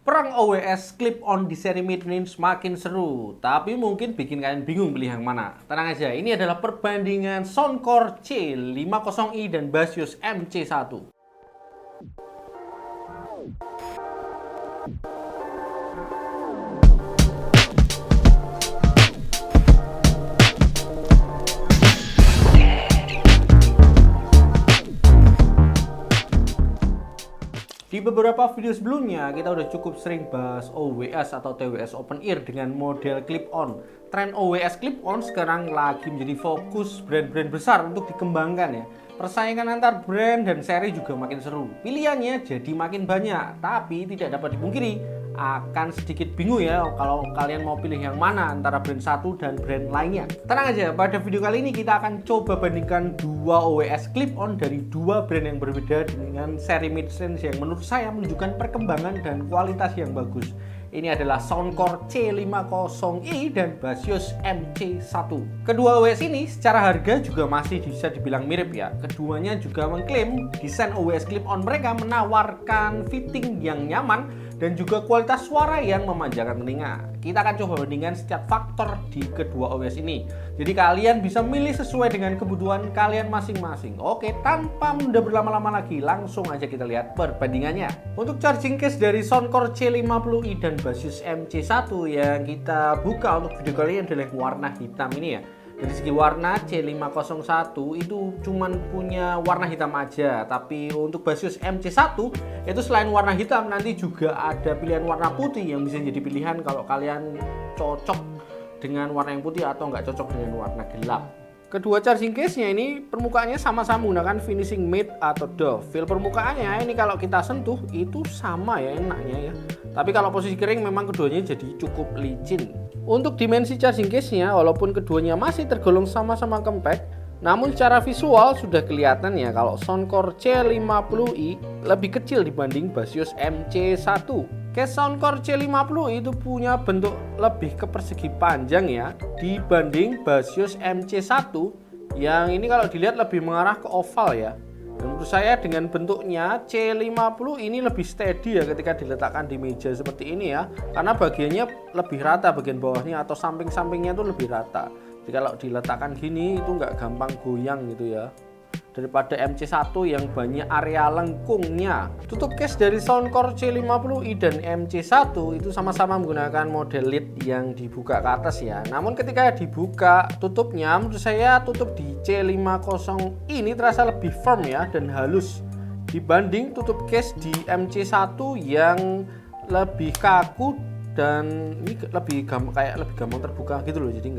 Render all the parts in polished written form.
Perang OWS clip-on di seri mid-range makin seru, tapi mungkin bikin kalian bingung pilih yang mana. Tenang aja, ini adalah perbandingan Soundcore C50i dan Basius MC1. Di beberapa video sebelumnya, kita udah cukup sering bahas OWS atau TWS Open Ear dengan model clip-on. Tren OWS clip-on sekarang lagi menjadi fokus brand-brand besar untuk dikembangkan ya. Persaingan antar brand dan seri juga makin seru. Pilihannya jadi makin banyak, tapi tidak dapat dipungkiri akan sedikit bingung ya kalau kalian mau pilih yang mana antara brand satu dan brand lainnya. Tenang aja, pada video kali ini kita akan coba bandingkan dua OWS clip-on dari dua brand yang berbeda dengan seri mid-range yang menurut saya menunjukkan perkembangan dan kualitas yang bagus. Ini adalah Soundcore C50i dan Basius MC1. Kedua OWS ini secara harga juga masih bisa dibilang mirip ya. Keduanya juga mengklaim desain OWS clip-on mereka menawarkan fitting yang nyaman dan juga kualitas suara yang memanjakan telinga. Kita akan coba bandingkan setiap faktor di kedua OWS ini. Jadi kalian bisa milih sesuai dengan kebutuhan kalian masing-masing. Oke, tanpa menunda berlama-lama lagi, langsung aja kita lihat perbandingannya. Untuk charging case dari Soundcore C50i dan Basius MC1 yang kita buka untuk video kali ini adalah warna hitam ini ya. Dari segi warna C501 itu cuman punya warna hitam aja, tapi untuk Basius MC1 itu selain warna hitam nanti juga ada pilihan warna putih yang bisa jadi pilihan kalau kalian cocok dengan warna yang putih atau nggak cocok dengan warna gelap. Kedua charging case-nya ini permukaannya sama-sama menggunakan finishing matte atau doff. Feel permukaannya ini kalau kita sentuh itu sama ya enaknya ya. Tapi kalau posisi kering memang keduanya jadi cukup licin. Untuk dimensi charging case-nya walaupun keduanya masih tergolong sama-sama compact, namun secara visual sudah kelihatan ya kalau Soundcore C50i lebih kecil dibanding Basius MC1. Case Soundcore C50i itu punya bentuk lebih ke persegi panjang ya dibanding Basius MC1 yang ini kalau dilihat lebih mengarah ke oval ya. Dan menurut saya dengan bentuknya C50 ini lebih steady ya ketika diletakkan di meja seperti ini ya, karena bagiannya lebih rata, bagian bawahnya atau samping-sampingnya itu lebih rata. Jadi kalau diletakkan gini itu nggak gampang goyang gitu ya, daripada MC1 yang banyak area lengkungnya. Tutup case dari Soundcore C50i dan MC1 itu sama-sama menggunakan model lid yang dibuka ke atas ya. Namun ketika dibuka tutupnya, menurut saya tutup di C50 ini terasa lebih firm ya dan halus dibanding tutup case di MC1 yang lebih kaku dan ini lebih gampang terbuka gitu loh. Jadi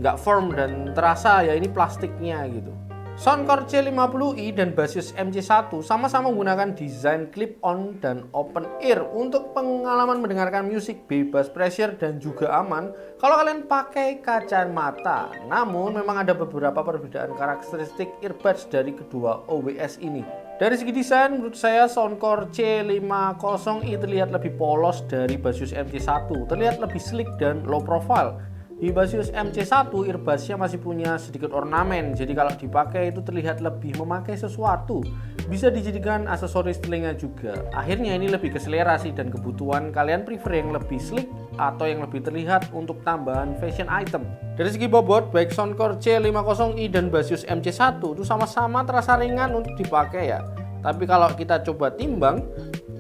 nggak firm dan terasa ya ini plastiknya gitu. Soundcore C50i dan Basius MC1 sama-sama menggunakan desain clip-on dan open ear untuk pengalaman mendengarkan musik bebas pressure dan juga aman kalau kalian pakai kacamata. Namun memang ada beberapa perbedaan karakteristik earbuds dari kedua OWS ini. Dari segi desain menurut saya Soundcore C50i terlihat lebih polos dari Basius MC1, terlihat lebih sleek dan low profile. Di Basius MC1 earbudsnya masih punya sedikit ornamen, jadi kalau dipakai itu terlihat lebih memakai sesuatu. Bisa dijadikan aksesoris telinga juga. Akhirnya ini lebih ke selera sih dan kebutuhan kalian prefer yang lebih sleek atau yang lebih terlihat untuk tambahan fashion item. Dari segi bobot, baik Soundcore C50i dan Basius MC1 itu sama-sama terasa ringan untuk dipakai ya. Tapi kalau kita coba timbang,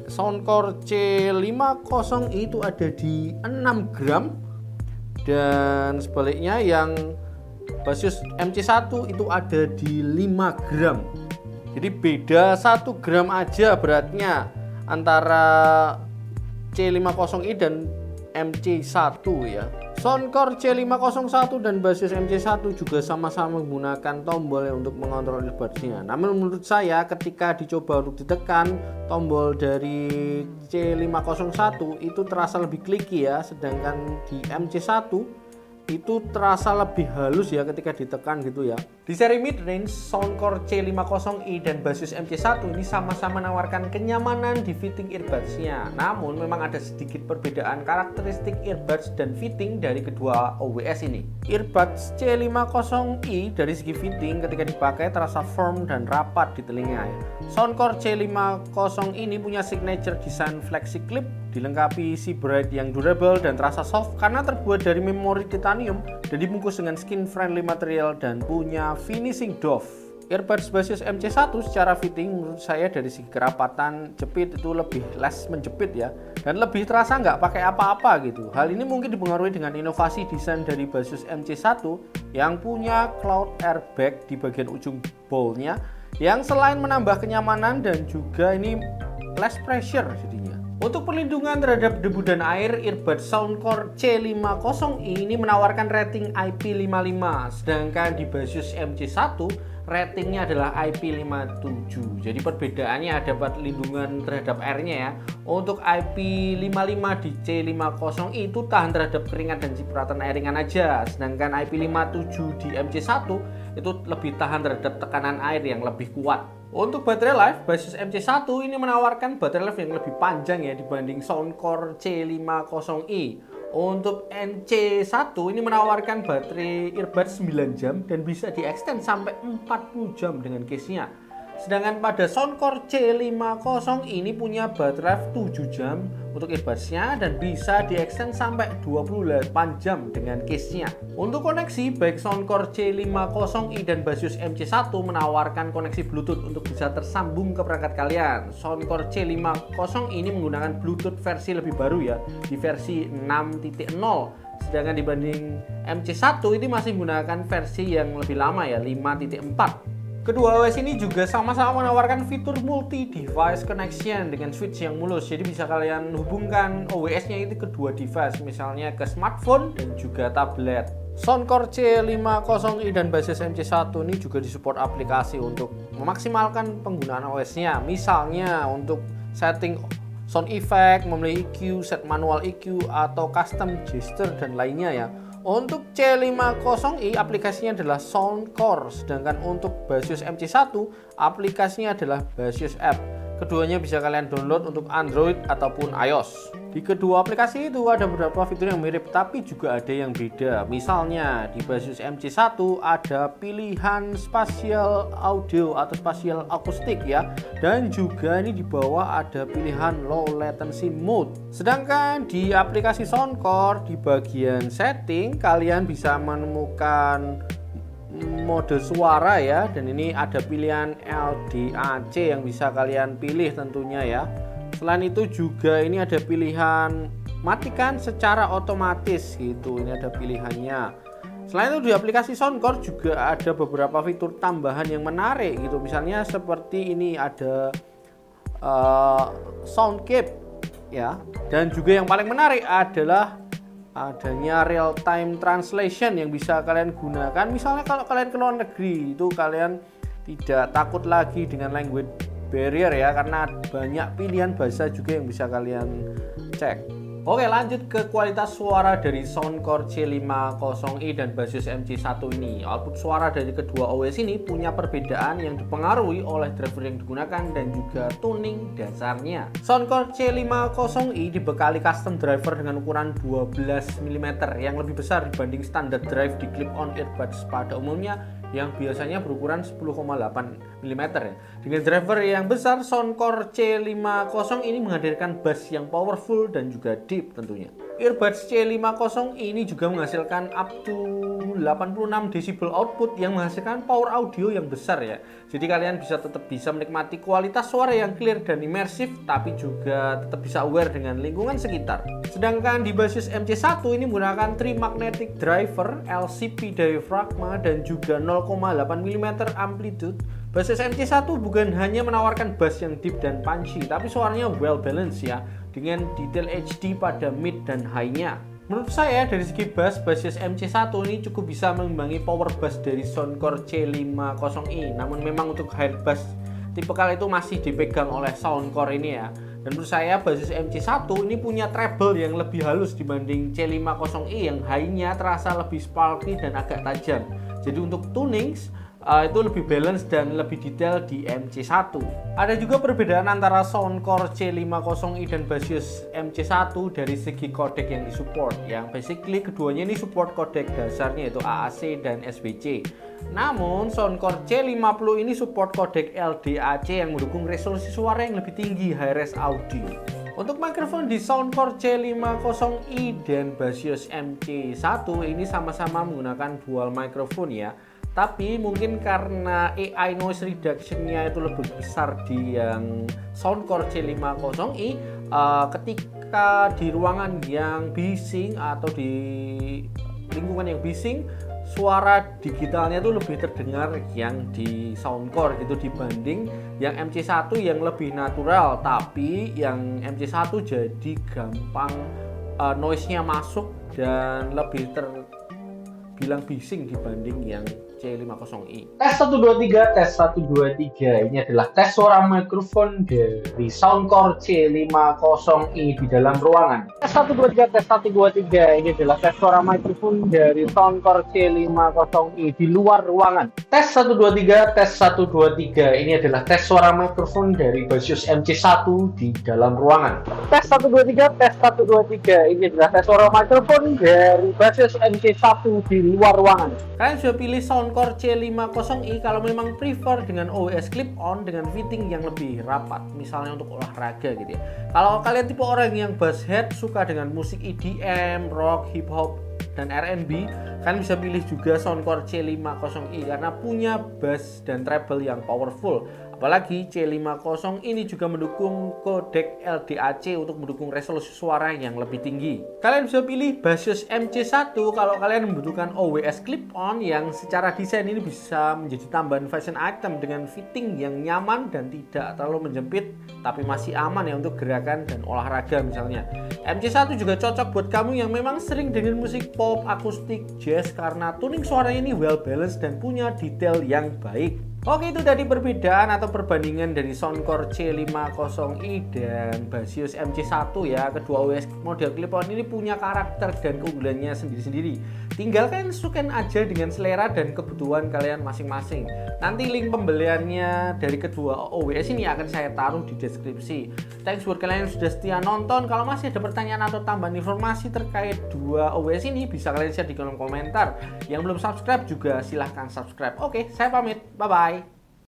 Soundcore C50i itu ada di 6 gram. Dan sebaliknya yang Basius MC1 itu ada di 5 gram. Jadi beda 1 gram aja beratnya antara C50i dan MC1 ya. Soundcore C501 dan Basius MC1 juga sama-sama menggunakan tombol untuk mengontrol earbudsnya. Namun menurut saya ketika dicoba untuk ditekan, tombol dari C501 itu terasa lebih clicky ya, sedangkan di MC1 itu terasa lebih halus ya ketika ditekan gitu ya. Di seri mid-range, Soundcore C50i dan Basius MC1 ini sama-sama menawarkan kenyamanan di fitting earbudsnya. Namun memang ada sedikit perbedaan karakteristik earbuds dan fitting dari kedua OWS ini. Earbuds C50i dari segi fitting ketika dipakai terasa firm dan rapat di telinga ya. Soundcore C50 ini punya signature desain flexi clip dilengkapi seatbelt yang durable dan terasa soft karena terbuat dari memori titanium dan dibungkus dengan skin friendly material dan punya finishing doff. Earbuds Basius MC1 secara fitting menurut saya dari segi kerapatan jepit itu lebih less menjepit ya, dan lebih terasa nggak pakai apa-apa gitu. Hal ini mungkin dipengaruhi dengan inovasi desain dari Basius MC1 yang punya cloud airbag di bagian ujung bowlnya yang selain menambah kenyamanan dan juga ini less pressure jadinya. Untuk perlindungan terhadap debu dan air, earbuds Soundcore C50i ini menawarkan rating IP55, sedangkan di Basius MC1 ratingnya adalah IP57. Jadi perbedaannya ada perlindungan terhadap airnya ya. Untuk IP55 di C50i itu tahan terhadap keringat dan cipratan air ringan aja, sedangkan IP57 di MC1 itu lebih tahan terhadap tekanan air yang lebih kuat. Untuk baterai life, Basius MC1 ini menawarkan baterai life yang lebih panjang ya dibanding Soundcore C50i. Untuk NC1 ini menawarkan baterai earbuds 9 jam dan bisa di-extend sampai 40 jam dengan case-nya. Sedangkan pada Soundcore C50 ini punya baterai life 7 jam untuk earbuds-nya dan bisa di-extend sampai 28 jam dengan case-nya. Untuk koneksi, baik Soundcore C50i dan Basius MC1 menawarkan koneksi Bluetooth untuk bisa tersambung ke perangkat kalian. Soundcore C50 ini menggunakan Bluetooth versi lebih baru ya, di versi 6.0. Sedangkan dibanding MC1 ini masih menggunakan versi yang lebih lama ya, 5.4. Kedua OS ini juga sama-sama menawarkan fitur multi-device connection dengan switch yang mulus. Jadi bisa kalian hubungkan OS-nya itu ke dua device, misalnya ke smartphone dan juga tablet. Soundcore C50i dan Basius MC1 ini juga disupport aplikasi untuk memaksimalkan penggunaan OS-nya. Misalnya untuk setting sound effect, memilih EQ, set manual EQ, atau custom gesture dan lainnya ya. Untuk C50i aplikasinya adalah Soundcore, sedangkan untuk Basius MC1 aplikasinya adalah Basius App. Keduanya bisa kalian download untuk Android ataupun iOS. Di kedua aplikasi itu ada beberapa fitur yang mirip tapi juga ada yang beda. Misalnya di Basius MC1 ada pilihan spatial audio atau spatial akustik ya, dan juga ini di bawah ada pilihan low latency mode. Sedangkan di aplikasi Soundcore di bagian setting kalian bisa menemukan mode suara ya, dan ini ada pilihan LDAC yang bisa kalian pilih tentunya ya. Selain itu juga ini ada pilihan matikan secara otomatis gitu, ini ada pilihannya. Selain itu di aplikasi Soundcore juga ada beberapa fitur tambahan yang menarik gitu, misalnya seperti ini ada Soundcape ya, dan juga yang paling menarik adalah adanya real time translation yang bisa kalian gunakan. Misalnya kalau kalian ke luar negeri itu kalian tidak takut lagi dengan language barrier ya, karena banyak pilihan bahasa juga yang bisa kalian cek. Oke, lanjut ke kualitas suara dari Soundcore C50i dan Basius MC1 ini. Output suara dari kedua OS ini punya perbedaan yang dipengaruhi oleh driver yang digunakan dan juga tuning dasarnya. Soundcore C50i dibekali custom driver dengan ukuran 12 mm yang lebih besar dibanding standar drive di clip-on earbuds pada umumnya yang biasanya berukuran 10,8 mm ya. Dengan driver yang besar, Soundcore C50 ini menghadirkan bass yang powerful dan juga deep tentunya. Earbuds C50 ini juga menghasilkan up to 86 decibel output yang menghasilkan power audio yang besar ya. Jadi kalian tetap bisa menikmati kualitas suara yang clear dan imersif, tapi juga tetap bisa aware dengan lingkungan sekitar. Sedangkan di Basius MC1 ini menggunakan Trimagnetic Driver, LCP diaphragma, dan juga 0,8 mm amplitude. Basius MC1 bukan hanya menawarkan bass yang deep dan punchy, tapi suaranya well balanced ya, dengan detail HD pada mid dan high-nya. Menurut saya dari segi bass, Basius MC1 ini cukup bisa mengimbangi power bass dari Soundcore C50i. Namun memang untuk high bass tipikal itu masih dipegang oleh Soundcore ini ya. Dan menurut saya Basius MC1 ini punya treble yang lebih halus dibanding C50i yang high-nya terasa lebih sparkly dan agak tajam. Jadi untuk tunings itu lebih balance dan lebih detail di MC1. Ada juga perbedaan antara Soundcore C50i dan Basius MC1 dari segi codec yang disupport. Yang basically keduanya ini support codec dasarnya yaitu AAC dan SBC. Namun Soundcore C50 ini support codec LDAC yang mendukung resolusi suara yang lebih tinggi, high res audio. Untuk mikrofon di Soundcore C50i dan Basius MC1 ini sama-sama menggunakan dual mikrofon ya. Tapi mungkin karena AI noise reduction-nya itu lebih besar di yang Soundcore C50i, ketika di ruangan yang bising atau di lingkungan yang bising, suara digitalnya tuh lebih terdengar yang di Soundcore gitu dibanding yang MC1 yang lebih natural, tapi yang MC1 jadi gampang noise-nya masuk dan lebih terbilang bising dibanding yang C50i. Tes 1 2 3, tes 1 2 3. Ini adalah tes suara mikrofon dari Soundcore C50i di dalam ruangan. Tes 1 2 3, tes 1 2 3. Ini adalah tes suara mikrofon dari Soundcore C50i di luar ruangan. Tes 1 2 3, tes 1 2 3. Ini adalah tes suara mikrofon dari Basius MC1 di dalam ruangan. Tes 1 2 3, tes 1 2 3. Ini adalah tes suara mikrofon dari Basius MC1 di luar ruangan. Kalian sudah pilih Soundcore C50i kalau memang prefer dengan OWS clip-on dengan fitting yang lebih rapat, misalnya untuk olahraga gitu ya. Kalau kalian tipe orang yang bass head, suka dengan musik EDM, rock, hip hop, dan R&B, kalian bisa pilih juga Soundcore C50i karena punya bass dan treble yang powerful. Apalagi C50 ini juga mendukung kodek LDAC untuk mendukung resolusi suara yang lebih tinggi. Kalian bisa pilih Basius MC1 kalau kalian membutuhkan OWS clip-on yang secara desain ini bisa menjadi tambahan fashion item dengan fitting yang nyaman dan tidak terlalu menjepit, tapi masih aman ya untuk gerakan dan olahraga misalnya. MC1 juga cocok buat kamu yang memang sering dengan musik pop, akustik, jazz karena tuning suaranya ini well balanced dan punya detail yang baik. Oke, itu tadi perbedaan atau perbandingan dari Soundcore C50i dan Basius MC1 ya. Kedua OWS model clip-on ini punya karakter dan keunggulannya sendiri-sendiri. Tinggal kalian sesuaikan aja dengan selera dan kebutuhan kalian masing-masing. Nanti link pembeliannya dari kedua OWS ini akan saya taruh di deskripsi. Thanks buat kalian yang sudah setia nonton. Kalau masih ada pertanyaan atau tambahan informasi terkait dua OWS ini, bisa kalian share di kolom komentar. Yang belum subscribe juga silahkan subscribe. Oke, saya pamit. Bye-bye.